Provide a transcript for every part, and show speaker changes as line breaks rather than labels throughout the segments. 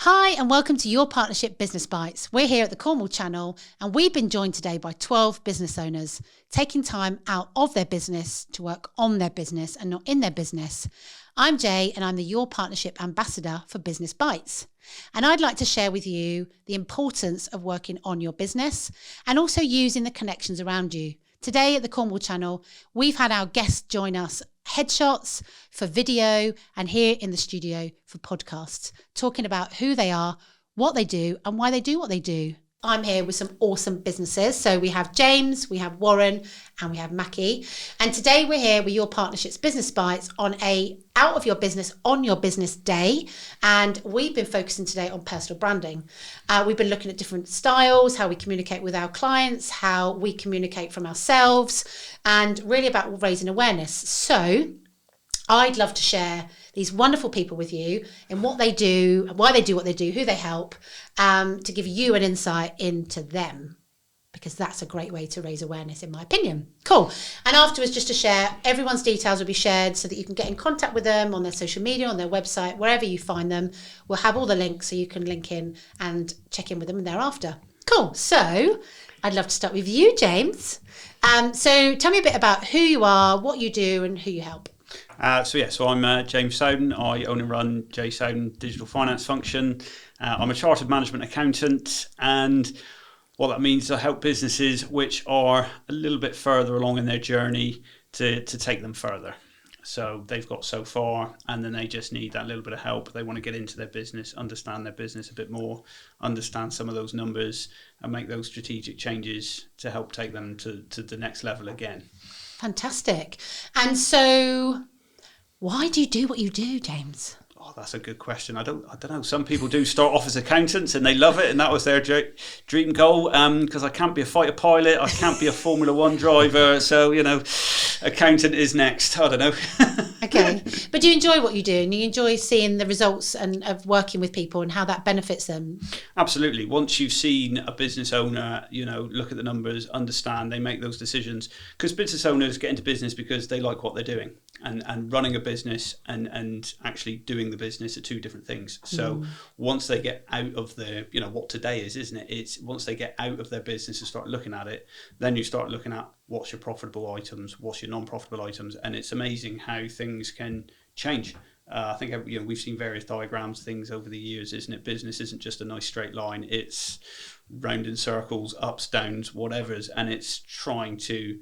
Hi and welcome to Your Partnership Business Bites. We're here at the Cornwall Channel and we've been joined today by 12 business owners taking time out of their business to work on their business and not in their business. I'm Jay and I'm the Your Partnership Ambassador for Business Bites. And I'd like to share with you the importance of working on your business and also using the connections around you. Today at the Cornwall Channel, we've had our guests join us headshots for video and here in the studio for podcasts, talking about who they are, what they do and why they do what they do. I'm here with some awesome businesses. So we have James, we have Warren and we have Mackie. And today we're here with Your Partnerships Business Bites on a out of your business, on your business day. And we've been focusing today on personal branding. We've been looking at different styles, how we communicate with our clients, how we communicate from ourselves, and really about raising awareness. So I'd love to share these wonderful people with you and what they do, why they do what they do, who they help, to give you an insight into them, because that's a great way to raise awareness, in my opinion. Cool. And afterwards, just to share, everyone's details will be shared so that you can get in contact with them on their social media, on their website, wherever you find them. We'll have all the links so you can link in and check in with them thereafter. Cool. So I'd love to start with you, James. So tell me a bit about who you are, what you do and who you help.
So I'm James Sowden. I own and run J Sowden Digital Finance Function. I'm a chartered management accountant, and what that means is I help businesses which are a little bit further along in their journey to take them further. So they've got so far and then they just need that little bit of help. They want to get into their business, understand their business a bit more, understand some of those numbers and make those strategic changes to help take them to the next level again.
Fantastic. And so why do you do what you do, James?
Oh, that's a good question. I don't know. Some people do start off as accountants and they love it and that was their dream goal. Because I can't be a fighter pilot, I can't be a Formula One driver. So, accountant is next. I don't know.
Okay. But do you enjoy what you do and you enjoy seeing the results and of working with people and how that benefits them?
Absolutely. Once you've seen a business owner, look at the numbers, understand, they make those decisions. Because business owners get into business because they like what they're doing. And running a business and actually doing the business are two different things. So once they get out of their, what today is, isn't it? It's once they get out of their business and start looking at it, then you start looking at what's your profitable items, what's your non-profitable items. And it's amazing how things can change. I think we've seen various diagrams, things over the years, isn't it? Business isn't just a nice straight line. It's round in circles, ups, downs, whatever's, and it's trying to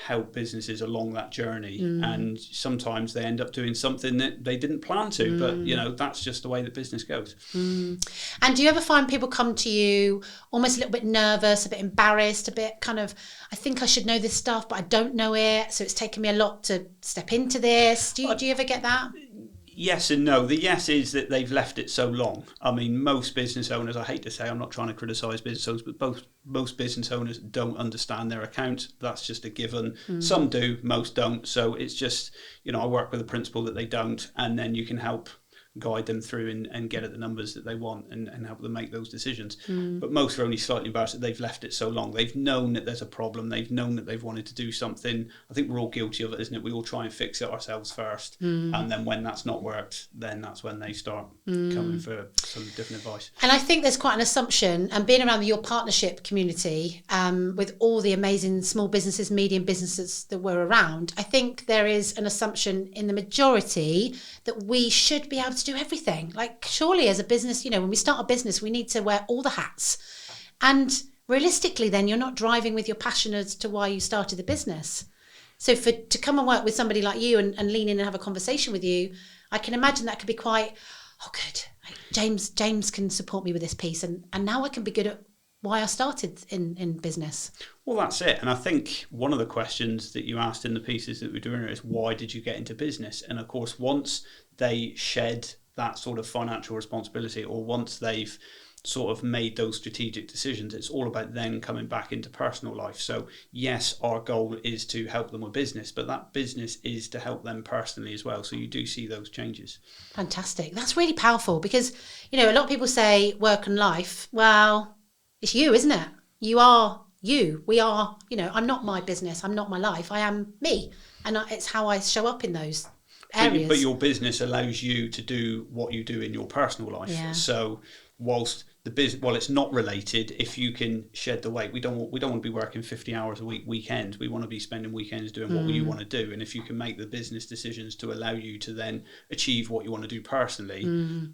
help businesses along that journey. And sometimes they end up doing something that they didn't plan to, but that's just the way that business goes.
And do you ever find people come to you almost a little bit nervous, a bit embarrassed, a bit kind of, I think I should know this stuff, but I don't know it, so it's taken me a lot to step into this? Do you ever get that?
Yes and no. The yes is that they've left it so long. I mean, most business owners, I hate to say, I'm not trying to criticise business owners, but most business owners don't understand their account. That's just a given. Some do, most don't. So it's just, I work with the principle that they don't, and then you can help guide them through and get at the numbers that they want and help them make those decisions. But most are only slightly embarrassed that they've left it so long. They've known that there's a problem. They've known that they've wanted to do something. I think we're all guilty of it, isn't it? We all try and fix it ourselves first. And then when that's not worked, then that's when they start coming for some different advice.
And I think there's quite an assumption, and being around Your Partnership community, with all the amazing small businesses, medium businesses that we're around, I think there is an assumption in the majority that we should be able to do everything. Like, surely as a business, when we start a business, we need to wear all the hats. And realistically, then you're not driving with your passion as to why you started the business. So to come and work with somebody like you and lean in and have a conversation with you, I can imagine that could be quite, good. James can support me with this piece, and now I can be good at why I started in business.
Well, that's it. And I think one of the questions that you asked in the pieces that we're doing is, why did you get into business? And of course, once they shed that sort of financial responsibility, or once they've sort of made those strategic decisions, it's all about then coming back into personal life. So yes, our goal is to help them with business, but that business is to help them personally as well. So you do see those changes.
Fantastic. That's really powerful, because, a lot of people say work and life. Well, it's you, isn't it? You are you. We are, I'm not my business. I'm not my life. I am me. And it's how I show up in those areas.
But your business allows you to do what you do in your personal life.
Yeah.
So whilst while it's not related, if you can shed the weight, we don't want to be working 50 hours a week weekends. We want to be spending weekends doing what you want to do. And if you can make the business decisions to allow you to then achieve what you want to do personally,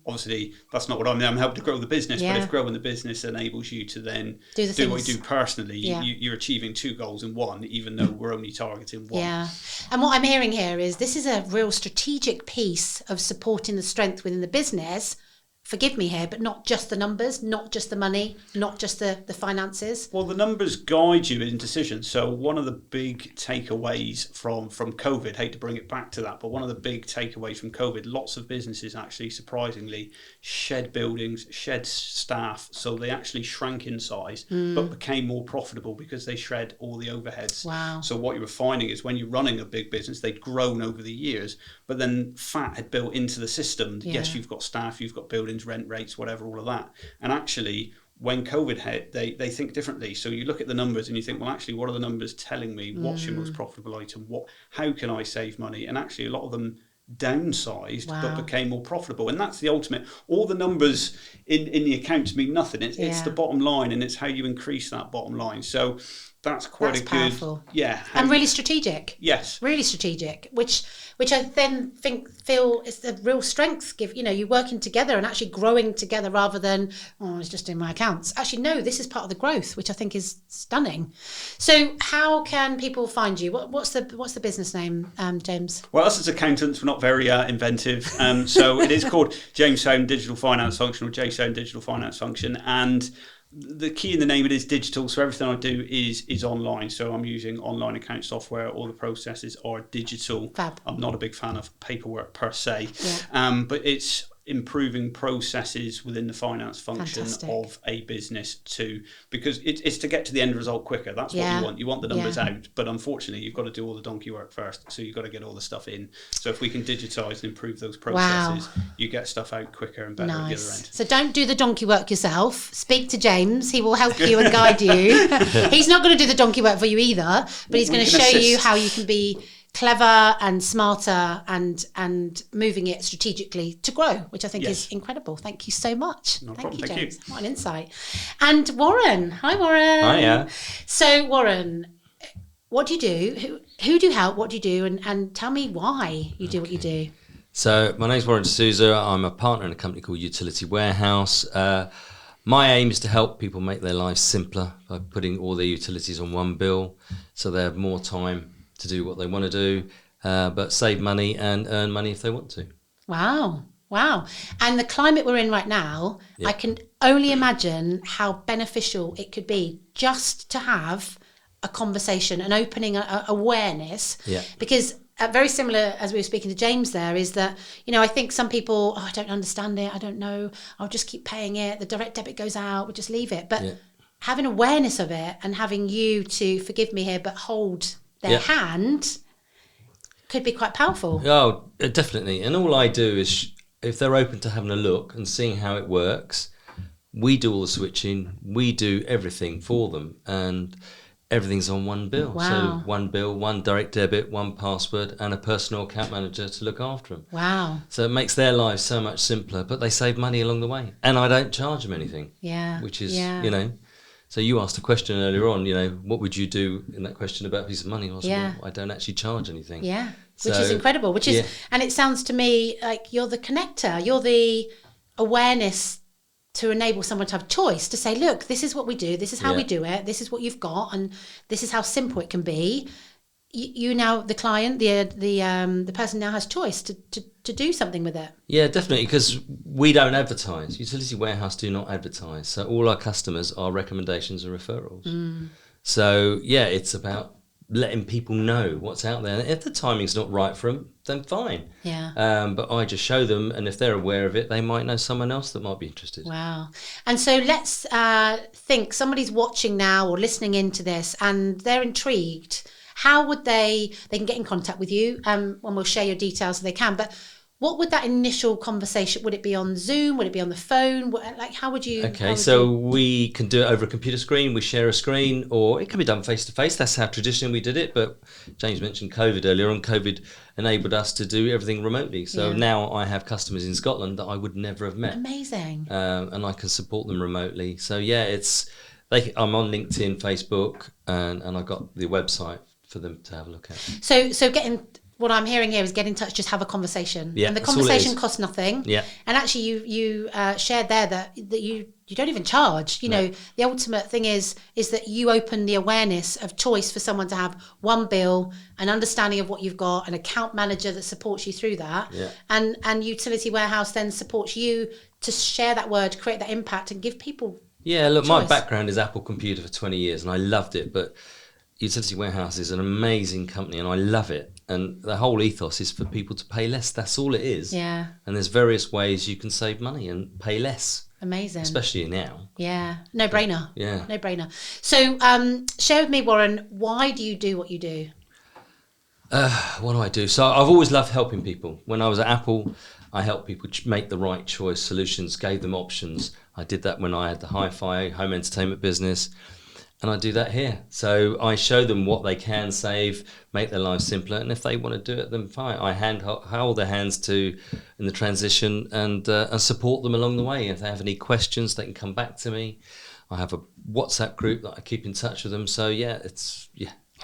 obviously that's not what I'm helping to grow the business. But if growing the business enables you to then do what you do personally, you're achieving 2 goals in one, even though we're only targeting one.
Yeah. And what I'm hearing here is this is a real strategic piece of supporting the strength within the business. Forgive me here, but not just the numbers, not just the money, not just the finances.
Well, the numbers guide you in decisions. So one of the big takeaways from COVID, hate to bring it back to that, but one of the big takeaways from COVID, lots of businesses actually surprisingly shed buildings, shed staff. So they actually shrank in size, but became more profitable because they shred all the overheads.
Wow.
So what you were finding is when you're running a big business, they'd grown over the years, but then fat had built into the system.
Yeah.
Yes, you've got staff, you've got buildings, rent rates, whatever, all of that. And actually, when COVID hit, they think differently. So you look at the numbers and you think, well, actually, what are the numbers telling me? What's your most profitable item? How can I save money? And actually, a lot of them downsized but became more profitable. And that's the ultimate. All the numbers in the accounts mean nothing. It's the bottom line, and it's how you increase that bottom line. So that's quite
powerful.
Yeah.
And really strategic.
Yes.
Really strategic, which I then feel is the real strength. You're working together and actually growing together rather than, I was just doing my accounts. Actually, no, this is part of the growth, which I think is stunning. So how can people find you? What's the business name, James?
Well, us as accountants, we're not very inventive. So it is called James Sound Digital Finance Function, or J Sound Digital Finance Function. And the key in the name, it is digital, so everything I do is online. So I'm using online account software. All the processes are digital.
Fab.
I'm not a big fan of paperwork per se, but it's improving processes within the finance function of a business too, because it's to get to the end result quicker. That's what you want. You want the numbers out, but unfortunately you've got to do all the donkey work first. So you've got to get all the stuff in. So if we can digitize and improve those processes, you get stuff out quicker and better at the other end.
So don't do the donkey work yourself. Speak to James. He will help you and guide you. He's not going to do the donkey work for you either, but he's going to show you how you can be clever and smarter and moving it strategically to grow, which I think is incredible. Thank you so much. Thank you, James. What an insight. And Warren. Hi, Warren.
Hiya.
So, Warren, what do you do? Who do you help? What do you do? And tell me why you do what you do.
So, my name's Warren D'Souza. I'm a partner in a company called Utility Warehouse. My aim is to help people make their lives simpler by putting all their utilities on one bill so they have more time to do what they want to do, but save money and earn money if they want to.
Wow. And the climate we're in right now, I can only imagine how beneficial it could be just to have a conversation, an opening, awareness.
Yeah.
Because very similar, as we were speaking to James there, is that, I think some people, I don't understand it, I don't know, I'll just keep paying it, the direct debit goes out, we'll just leave it. But having awareness of it and having you to, forgive me here, but hold their hand could be quite powerful.
Oh, definitely. And all I do is, if they're open to having a look and seeing how it works, we do all the switching, we do everything for them, and everything's on one bill.
Wow.
So one bill, one direct debit, one password, and a personal account manager to look after them.
Wow.
So it makes their lives so much simpler, but they save money along the way. And I don't charge them anything.
Yeah.
Which is, So you asked a question earlier on, what would you do in that question about a piece of money? I said, well, I don't actually charge anything.
Yeah, which is incredible. And it sounds to me like you're the connector, you're the awareness to enable someone to have choice, to say, look, this is what we do, this is how we do it, this is what you've got, and this is how simple it can be. You now, the client, the person now has choice to do something with it.
Yeah, definitely, because we don't advertise. Utility Warehouse do not advertise. So all our customers are recommendations and referrals. So it's about letting people know what's out there. And if the timing's not right for them, then fine.
Yeah.
But I just show them, and if they're aware of it, they might know someone else that might be interested.
Wow. And so let's think somebody's watching now or listening into this and they're intrigued. How would they can get in contact with you, and we'll share your details if they can, but What would that initial conversation, would it be on Zoom? Would it be on the phone? Like, how would you?
Okay, so we can do it over a computer screen. We share a screen, or it can be done face to face. That's how traditionally we did it. But James mentioned COVID earlier on. COVID enabled us to do everything remotely. So now I have customers in Scotland that I would never have met.
Amazing.
And I can support them remotely. So yeah, I'm on LinkedIn, Facebook, and I've got the website for them to have a look at.
So what I'm hearing here is get in touch, just have a conversation.
Yeah,
and the
that's all it
conversation
is.
costs nothing.
Yeah.
And actually you shared there that you don't even charge. You know, the ultimate thing is that you open the awareness of choice for someone to have one bill, an understanding of what you've got, an account manager that supports you through that.
Yeah.
And Utility Warehouse then supports you to share that word, create that impact, and give people
look, my
choice.
background is Apple Computer for 20 years and I loved it, but Utility Warehouse is an amazing company and I love it. And the whole ethos is for people to pay less. That's all it is.
Yeah.
And there's various ways you can save money and pay less.
Amazing.
Especially now.
Yeah. No brainer.
Yeah.
No brainer. So share with me, Warren, why do you do what you do?
What do I do? So I've always loved helping people. When I was at Apple, I helped people make the right choice, solutions, gave them options. I did that when I had the hi-fi home entertainment business. And I do that here. So I show them what they can save, make their lives simpler. And if they want to do it, then fine. I hold their hands in the transition and support them along the way. If they have any questions, they can come back to me. I have a WhatsApp group that I keep in touch with them. So I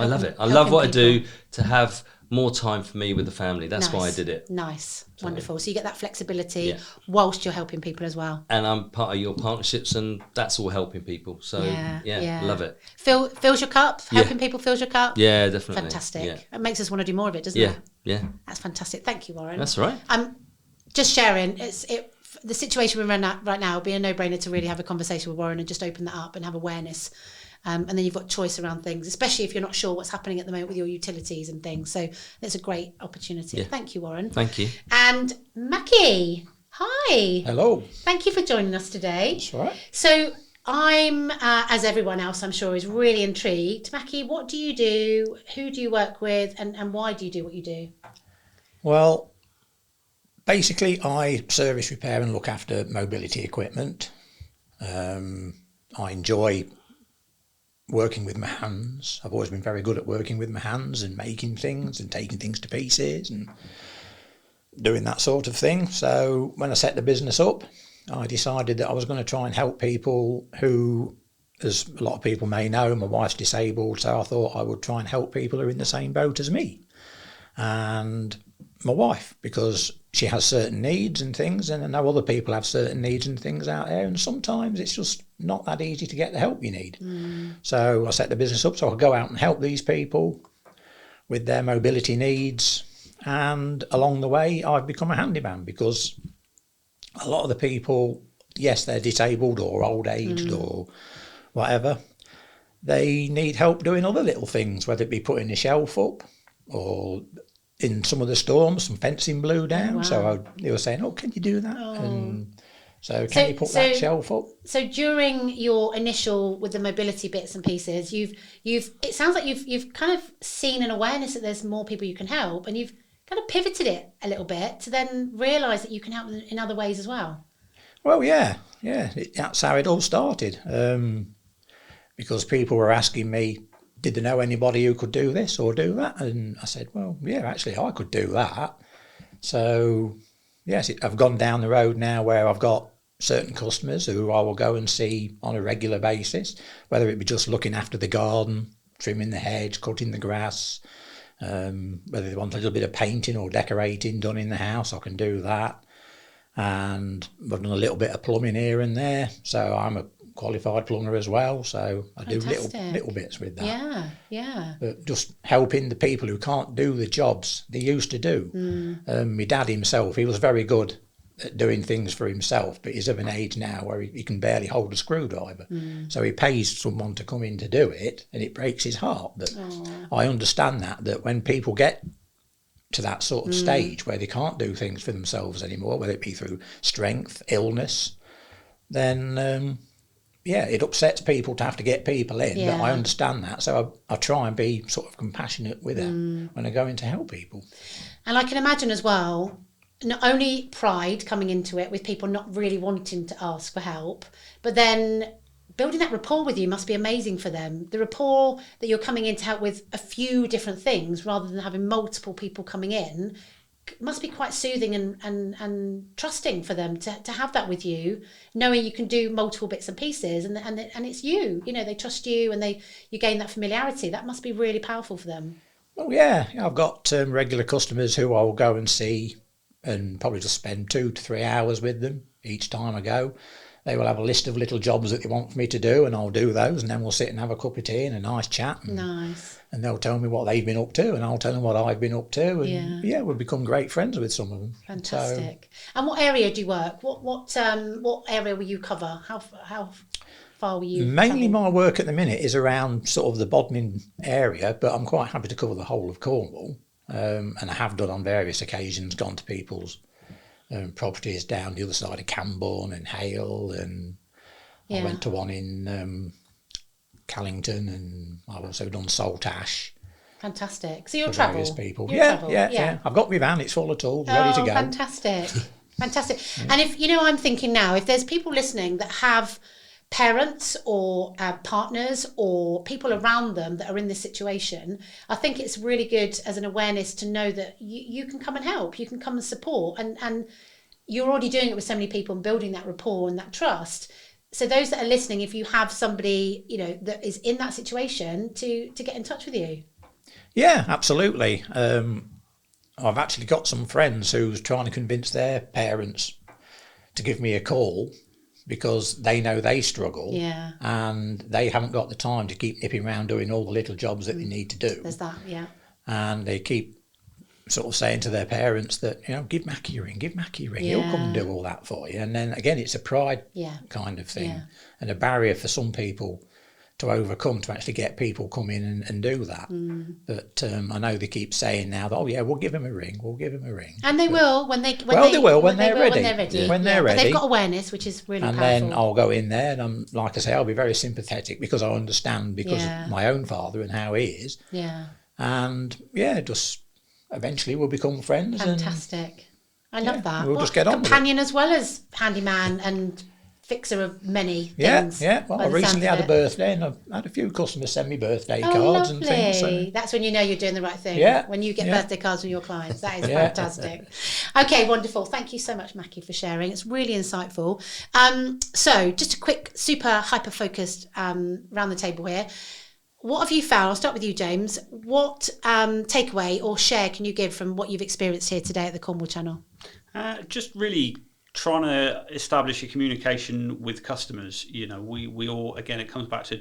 love it. I love what I do to have more time for me with the family. That's why I did it.
Nice. Wonderful. So you get that flexibility whilst you're helping people as well.
And I'm part of your partnerships and that's all helping people. So love it.
Fills your cup? Helping people fills your cup?
Yeah, definitely.
Fantastic.
Yeah.
It makes us want to do more of it, doesn't it?
Yeah.
That's fantastic. Thank you, Warren.
That's all right.
I'm just sharing. The situation we're in right now would be a no-brainer to really have a conversation with Warren and just open that up and have awareness. And then you've got choice around things, especially if you're not sure what's happening at the moment with your utilities and things. So it's a great opportunity.
Yeah.
Thank you, Warren.
Thank you.
And Mackie, hi.
Hello.
Thank you for joining us today.
That's all right.
So I'm, as everyone else I'm sure is really intrigued. Mackie, what do you do? Who do you work with? And why do you do what you do?
Well, basically I service, repair and look after mobility equipment. I enjoy working with my hands. I've always been very good at working with my hands and making things and taking things to pieces and doing that sort of thing. So when I set the business up, I decided that I was going to try and help people who, as a lot of people may know, my wife's disabled, so I thought I would try and help people who are in the same boat as me. And my wife, because she has certain needs and things, and I know other people have certain needs and things out there, and sometimes it's just not that easy to get the help you need. So I set the business up so I could go out and help these people with their mobility needs, and along the way I've become a handyman, because a lot of the people, yes, they're disabled or old aged or whatever, they need help doing other little things, whether it be putting a shelf up or in some of the storms, some fencing blew down.
Wow.
So they were saying, "Oh, can you do that?" And so can you put that shelf up?
So during your initial with the mobility bits and pieces, you've it sounds like you've kind of seen an awareness that there's more people you can help, and you've kind of pivoted it a little bit to then realise that you can help them in other ways as well.
Well, yeah, that's how it all started. Because people were asking me, did they know anybody who could do this or do that? And I said, well, yeah, actually, I could do that. So, yes, I've gone down the road now where I've got certain customers who I will go and see on a regular basis, whether it be just looking after the garden, trimming the hedge, cutting the grass, whether they want a little bit of painting or decorating done in the house, I can do that. And I've done a little bit of plumbing here and there, so I'm a qualified plumber as well, so I do little bits with that.
Yeah.
But just helping the people who can't do the jobs they used to do. My dad himself, he was very good at doing things for himself, but he's of an age now where he can barely hold a screwdriver. So he pays someone to come in to do it, and it breaks his heart. But I understand that when people get to that sort of stage where they can't do things for themselves anymore, whether it be through strength, illness, then it upsets people to have to get people in. But I understand that, so I try and be sort of compassionate with it when I go in to help people.
And I can imagine as well, not only pride coming into it with people not really wanting to ask for help, but then building that rapport with you must be amazing for them. The rapport that you're coming in to help with a few different things rather than having multiple people coming in must be quite soothing and trusting for them to have that with you, knowing you can do multiple bits and pieces and it's you. You know, they trust you and you gain that familiarity. That must be really powerful for them.
Well, yeah, I've got regular customers who I'll go and see and probably just spend 2 to 3 hours with them each time I go. They will have a list of little jobs that they want for me to do, and I'll do those, and then we'll sit and have a cup of tea and a nice chat.
Nice.
And they'll tell me what they've been up to, and I'll tell them what I've been up to. And yeah, we've become great friends with some of them.
Fantastic. And what area do you work? What area will you cover? How far will you
Mainly
travel?
my work at the minute is around sort of the Bodmin area, but I'm quite happy to cover the whole of Cornwall. And I have done on various occasions, gone to people's properties down the other side of Camborne and Hale, and I went to one in Callington, and I've also done Saltash.
Fantastic. So you'll
for
travel?
various people.
You'll
Yeah,
travel?
yeah. I've got my van, it's full of tools, ready to go.
Fantastic. Fantastic. And if, I'm thinking now, if there's people listening that have parents or partners or people around them that are in this situation, I think it's really good as an awareness to know that you can come and help, you can come and support, and you're already doing it with so many people and building that rapport and that trust. So those that are listening, if you have somebody, that is in that situation, to get in touch with you.
Yeah, absolutely. I've actually got some friends who's trying to convince their parents to give me a call because they know they struggle, and they haven't got the time to keep nipping around doing all the little jobs that they need to do.
There's that, yeah.
And they keep sort of saying to their parents that, give Mackie a ring, he'll come and do all that for you. And then again, it's a pride kind of thing, and a barrier for some people to overcome, to actually get people come in and do that. But I know they keep saying now that, we'll give him a ring.
And they will when they're ready.
When they're ready.
But they've got awareness, which is really
and
powerful.
then I'll go in there, and like I say, I'll be very sympathetic because I understand because of my own father and how he is.
Yeah.
And just eventually we'll become friends.
Fantastic. I love that.
We'll just get on with it.
Companion as well as handyman and fixer of many things.
Yeah. Well, I recently had a birthday, and I've had a few customers send me birthday cards
lovely.
and things. So.
That's when you know you're doing the right thing.
Yeah.
When you get birthday cards from your clients. That is fantastic. Okay, wonderful. Thank you so much, Mackie, for sharing. It's really insightful. So just a quick, super hyper-focused round the table here. What have you found? I'll start with you, James. What takeaway or share can you give from what you've experienced here today at the Cornwall Channel?
Just really trying to establish a communication with customers. We all, again, it comes back to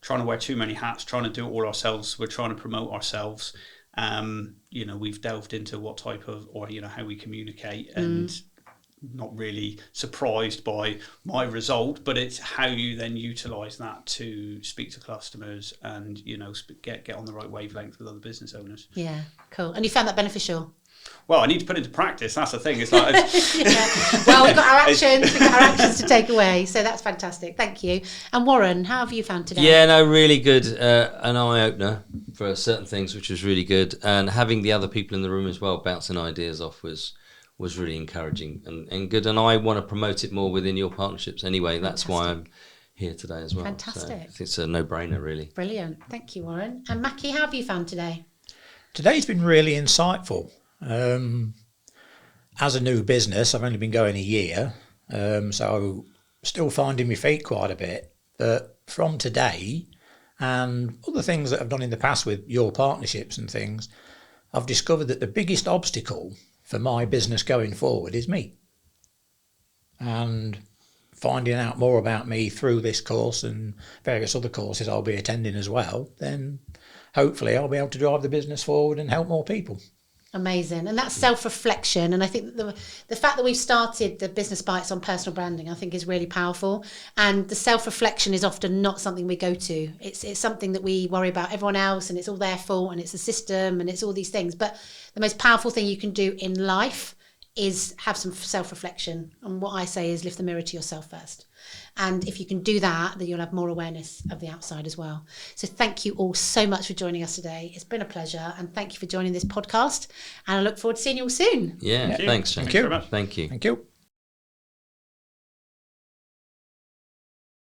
trying to wear too many hats, trying to do it all ourselves. We're trying to promote ourselves. We've delved into what type of, or how we communicate, and not really surprised by my result, but it's how you then utilize that to speak to customers and get on the right wavelength with other business owners.
Yeah, cool. And you found that beneficial?
Well, I need to put it into practice. That's the thing. It's like,
well, we've got our actions. We've got our actions to take away. So that's fantastic. Thank you. And Warren, how have you found today?
Yeah, no, really good. An eye opener for certain things, which was really good. And having the other people in the room as well, bouncing ideas off was really encouraging and good. And I want to promote it more within your partnerships anyway. That's why I'm here today as well.
Fantastic.
So it's a no-brainer, really.
Brilliant. Thank you, Warren. And Mackie, how have you found today?
Today's been really insightful. As a new business, I've only been going a year, so still finding my feet quite a bit. But from today and other things that I've done in the past with your partnerships and things, I've discovered that the biggest obstacle for my business going forward is me. And finding out more about me through this course and various other courses I'll be attending as well, then hopefully I'll be able to drive the business forward and help more people.
Amazing. And that's self-reflection. And I think the fact that we've started the Business Bites on personal branding, I think is really powerful. And the self-reflection is often not something we go to. It's something that we worry about everyone else, and it's all their fault, and it's a system, and it's all these things. But the most powerful thing you can do in life is have some self-reflection. And what I say is lift the mirror to yourself first. And if you can do that, then you'll have more awareness of the outside as well. So thank you all so much for joining us today. It's been a pleasure. And thank you for joining this podcast. And I look forward to seeing you all soon.
Yeah, thanks, James.
Thank you.
very much.
Thank you.
Thank you.